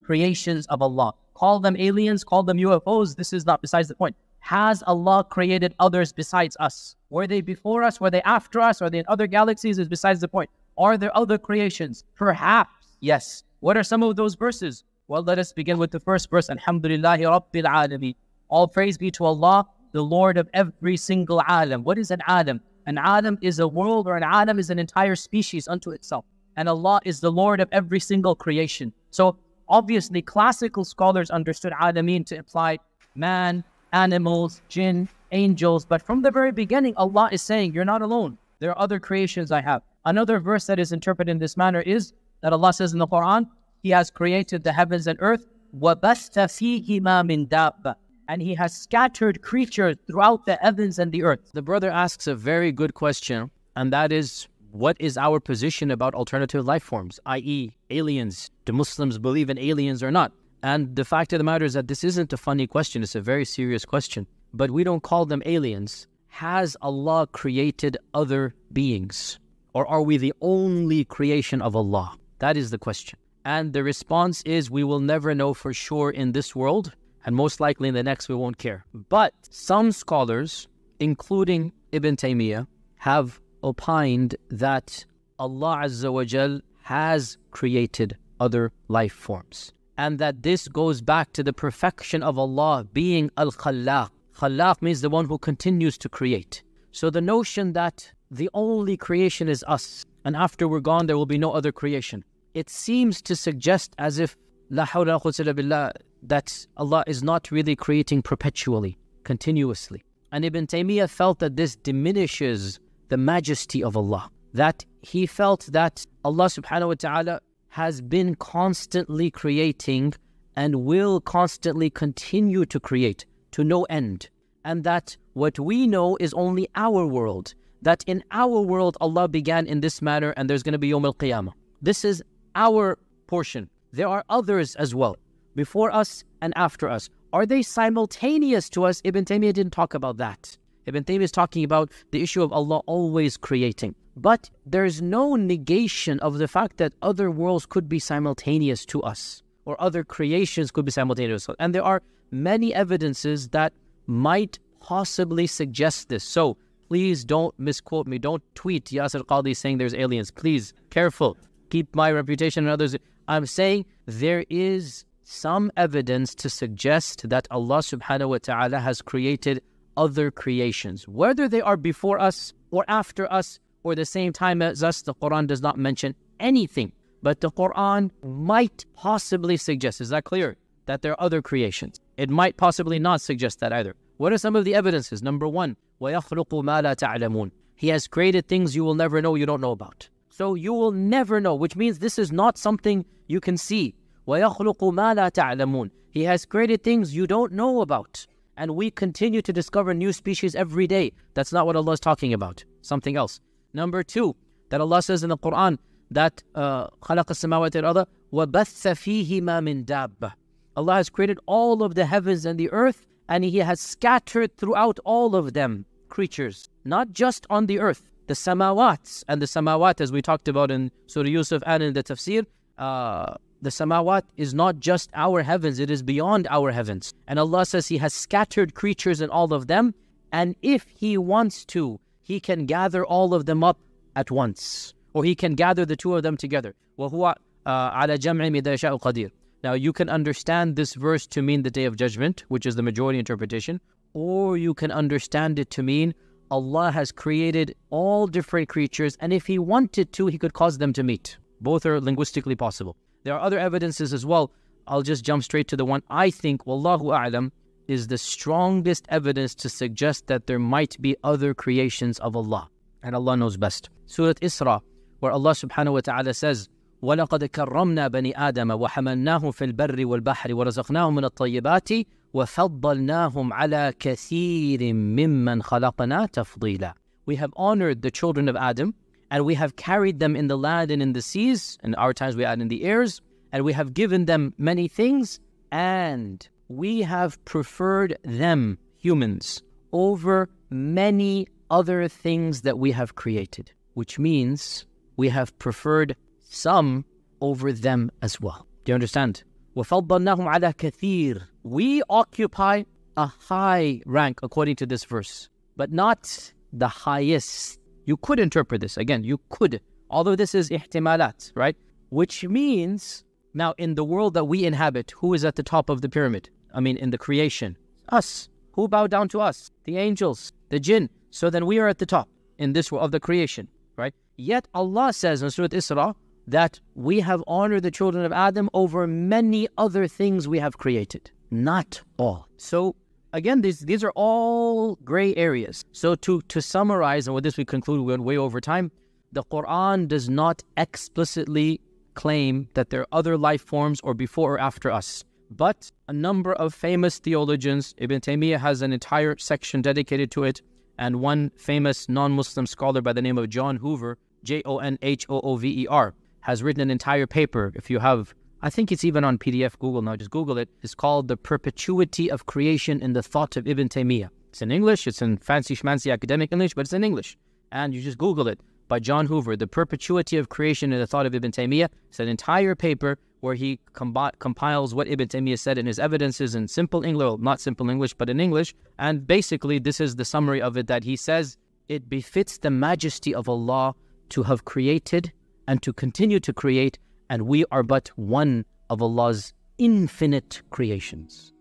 creations of Allah. Call them aliens, call them UFOs, this is not besides the point. Has Allah created others besides us? Were they before us? Were they after us? Are they in other galaxies? Is besides the point. Are there other creations? Perhaps, yes. What are some of those verses? Well, let us begin with the first verse. Alhamdulillahi Rabbil Alameen. All praise be to Allah, the Lord of every single alam. What is an alam? An alam is a world, or an alam is an entire species unto itself. And Allah is the Lord of every single creation. So obviously, classical scholars understood alameen to imply man, animals, jinn, angels. But from the very beginning, Allah is saying, you're not alone. There are other creations I have. Another verse that is interpreted in this manner is that Allah says in the Quran, He has created the heavens and earth, وَبَثَّ فِيهِمَا مِن دَابَّةٍ, and He has scattered creatures throughout the heavens and the earth. The brother asks a very good question, and that is, what is our position about alternative life forms, i.e. aliens? Do Muslims believe in aliens or not? And the fact of the matter is that this isn't a funny question, it's a very serious question. But we don't call them aliens. Has Allah created other beings? Or are we the only creation of Allah? That is the question. And the response is, we will never know for sure in this world, and most likely in the next we won't care. But some scholars, including Ibn Taymiyyah, have opined that Allah Azza wa Jal has created other life forms. And that this goes back to the perfection of Allah being Al-Khallaq. Khallaq means the one who continues to create. So the notion that the only creation is us, and after we're gone there will be no other creation, it seems to suggest as if La hawla wa la quwwata illa billah, that Allah is not really creating perpetually, continuously. And Ibn Taymiyyah felt that this diminishes the majesty of Allah. That he felt that Allah subhanahu wa ta'ala has been constantly creating and will constantly continue to create to no end. And that what we know is only our world. That in our world Allah began in this manner and there's going to be Yawm al-Qiyamah. This is our portion. There are others as well, before us and after us. Are they simultaneous to us? Ibn Taymiyyah didn't talk about that. Ibn Taymiyyah is talking about the issue of Allah always creating. But there's no negation of the fact that other worlds could be simultaneous to us, or other creations could be simultaneous to us. And there are many evidences that might possibly suggest this. So please don't misquote me. Don't tweet Yasir Qadhi saying there's aliens. Please, careful. Keep my reputation and others. I'm saying there is some evidence to suggest that Allah subhanahu wa ta'ala has created other creations. Whether they are before us or after us or the same time as us, the Quran does not mention anything. But the Quran might possibly suggest, is that clear? That there are other creations. It might possibly not suggest that either. What are some of the evidences? Number one, وَيَخْلُقُ مَا لَا تَعْلَمُونَ. He has created things you will never know, you don't know about. So you will never know, which means this is not something you can see. وَيَخْلُقُ مَا لَا تَعْلَمُونَ. He has created things you don't know about. And we continue to discover new species every day. That's not what Allah is talking about. Something else. Number two, that Allah says in the Quran that خَلَقَ السَّمَاوَاتِ وَالْأَرْضَ وَبَثَّ فِيهِمَا مِن دَابَّةٍ. Allah has created all of the heavens and the earth, and He has scattered throughout all of them creatures, not just on the earth. The samawats, and the samawat, as we talked about in Surah Yusuf and in the tafsir, the samawat is not just our heavens, it is beyond our heavens. And Allah says He has scattered creatures in all of them, and if He wants to, He can gather all of them up at once, or He can gather the two of them together. وَهُوَ عَلَى جَمْعِ مِذَا يَشَاءُ قَدِيرٌ. Now you can understand this verse to mean the Day of Judgment, which is the majority interpretation, or you can understand it to mean Allah has created all different creatures, and if He wanted to, He could cause them to meet. Both are linguistically possible. There are other evidences as well. I'll just jump straight to the one I think, Wallahu A'lam, is the strongest evidence to suggest that there might be other creations of Allah. And Allah knows best. Surah Isra, where Allah subhanahu wa ta'ala says, وَلَقَدْ كَرَّمْنَا بَنِي آدَمَ وَحَمَلْنَاهُمْ فِي الْبَرِّ وَالْبَحْرِ وَرَزَقْنَاهُمْ مِنَ الطَّيِّبَاتِ وَفَضَّلْنَاهُمْ عَلَى كَثِيرٍ مِّمَّنْ خَلَقْنَا تَفْضِيلًا. We have honored the children of Adam, and we have carried them in the land and in the seas, and our times we add in the airs, and we have given them many things, and we have preferred them, humans, over many other things that we have created, which means we have preferred some over them as well. Do you understand? وَفَضَّلْنَاهُمْ عَلَى كَثِيرٍ. We occupy a high rank according to this verse, but not the highest. You could interpret this. Again, you could. Although this is ihtimalat, right? Which means, now in the world that we inhabit, who is at the top of the pyramid? I mean, in the creation. Us. Who bow down to us? The angels, the jinn. So then we are at the top in this world of the creation, right? Yet Allah says in Surah Isra that we have honored the children of Adam over many other things we have created. Not all. So again, these are all gray areas. So to summarize, and with this we conclude, we're way over time, the Quran does not explicitly claim that there are other life forms or before or after us. But a number of famous theologians, Ibn Taymiyyah has an entire section dedicated to it, and one famous non-Muslim scholar by the name of John Hoover, Jonhoover, has written an entire paper. If you have, I think it's even on PDF, Google now, just Google it. It's called The Perpetuity of Creation in the Thought of Ibn Taymiyyah. It's in English, it's in fancy schmancy academic English, but it's in English. And you just Google it, by John Hoover, The Perpetuity of Creation in the Thought of Ibn Taymiyyah. It's an entire paper where he compiles what Ibn Taymiyyah said in his evidences in simple English, well, not simple English, but in English. And basically, this is the summary of it, that he says, it befits the majesty of Allah to have created and to continue to create, and we are but one of Allah's infinite creations.